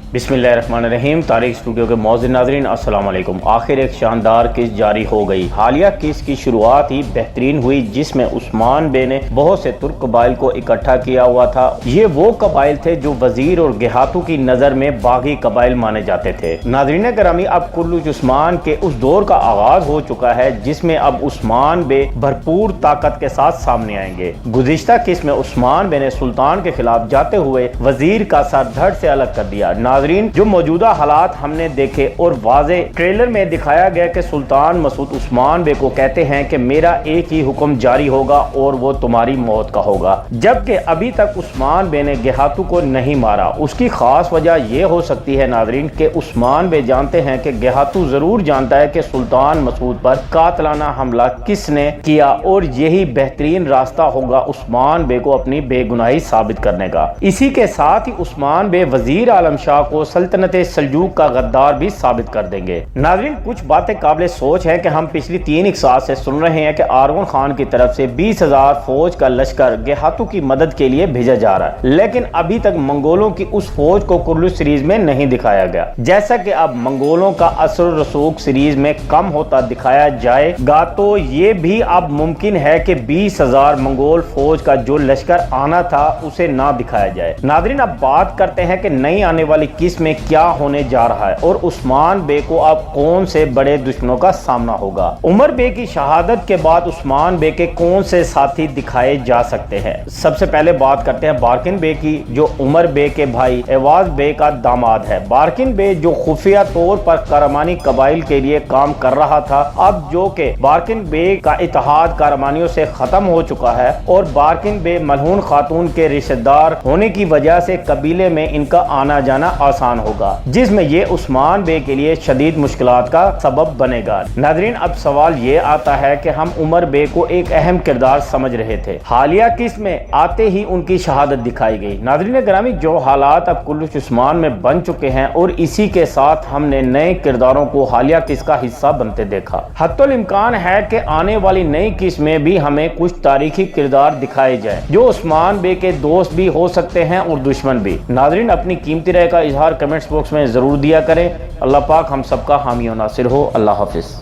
बिस्मिल्लाहिर्रहमानिर्रहीम। तारीख स्टूडियो के मौजूद नाज़रीन अस्सलाम वालेकुम। आखिर एक शानदार किस्त जारी हो गई। हालिया किस्त की शुरुआत ही बेहतरीन हुई जिसमें उस्मान बे ने बहुत से तुर्क कबाइल को इकट्ठा किया हुआ था। ये वो कबाइल थे जो वजीर और गेहातू की नज़र में बागी कबाइल माने जाते थे। नाज़रीन करामी, अब कुल्लूच उस्मान के उस दौर का आगाज हो चुका है जिसमें अब उस्मान बे भरपूर ताकत के साथ सामने आएंगे। गुज़िश्ता किस्त में उस्मान बे ने सुल्तान के खिलाफ जाते हुए वजीर का सर धड़ से अलग कर दिया। नाजरीन, जो मौजूदा हालात हमने देखे और वाज़े ट्रेलर में दिखाया गया कि सुल्तान मसूद उस्मान बे को कहते हैं कि मेरा एक ही हुक्म जारी होगा और वो तुम्हारी मौत का होगा, जबकि अभी तक उस्मान बे ने गेहातू को नहीं मारा। उसकी खास वजह यह हो सकती है नाजरीन कि उस्मान बे जानते हैं कि गेहातू जरूर जानता है कि सुल्तान मसूद पर कातलाना हमला किसने किया और यही बेहतरीन रास्ता होगा उस्मान बे को अपनी बेगुनाही साबित करने का। इसी के साथ ही उस्मान बे वजीर आलम शाह को सल्तनत सल्जूक का गद्दार भी साबित कर देंगे। नाज़रीन, कुछ बातें काबिल सोच है कि हम पिछली 3 साल से सुन रहे हैं कि आरगन खान की तरफ से 20,000 फौज का लश्कर गेहातू की मदद के लिए भेजा जा रहा है, लेकिन अभी तक मंगोलों की उस फौज को कुल्लू सीरीज में नहीं दिखाया गया। जैसा कि अब मंगोलों का असर रसूख सीरीज में कम होता दिखाया जाएगा तो ये भी अब मुमकिन है कि 20,000 मंगोल फौज का जो लश्कर आना था उसे ना दिखाया जाए। नाज़रीन, अब बात करते हैं कि नई आने वाली किस्त में क्या होने जा रहा है और उस्मान बे को अब कौन से बड़े दुश्मनों का सामना होगा। उमर बे की शहादत के बाद उस्मान बे के कौन से साथी दिखाए जा सकते हैं। सबसे पहले बात करते हैं बारकिन बे की, जो उमर बे के भाई एवाज बे का दामाद है। बारकिन बे जो खुफिया तौर पर करमानी कबाइल के लिए काम कर रहा था, अब जो के बारकिन बे का इत्तेहाद करमानियों से खत्म हो चुका है और बारकिन बे मलहून खातून के रिश्तेदार होने की वजह से कबीले में इनका आना जाना आसान होगा, जिसमें ये उस्मान बे के लिए शदीद मुश्किलात का सबब बनेगा। नाज़रीन, अब सवाल ये आता है कि हम उमर बे को एक अहम किरदार समझ रहे थे, हालिया किस्त में आते ही उनकी शहादत दिखाई गई। नाज़रीन ग्रामी, जो हालात अब कुल्लूच उस्मान में बन चुके हैं और इसी के साथ हमने नए किरदारों को हालिया किस्त का हिस्सा बनते देखा। हत्तुल इम्कान है कि आने वाली नई किस्त में भी हमें कुछ तारीखी किरदार दिखाए जाए जो उस्मान बे के दोस्त भी हो सकते हैं और दुश्मन भी। नाज़रीन, अपनी कीमती राय का इजहार कमेंट्स बॉक्स में जरूर दिया करें। अल्लाह पाक हम सबका हामी और नासिर हो। अल्लाह हाफिज।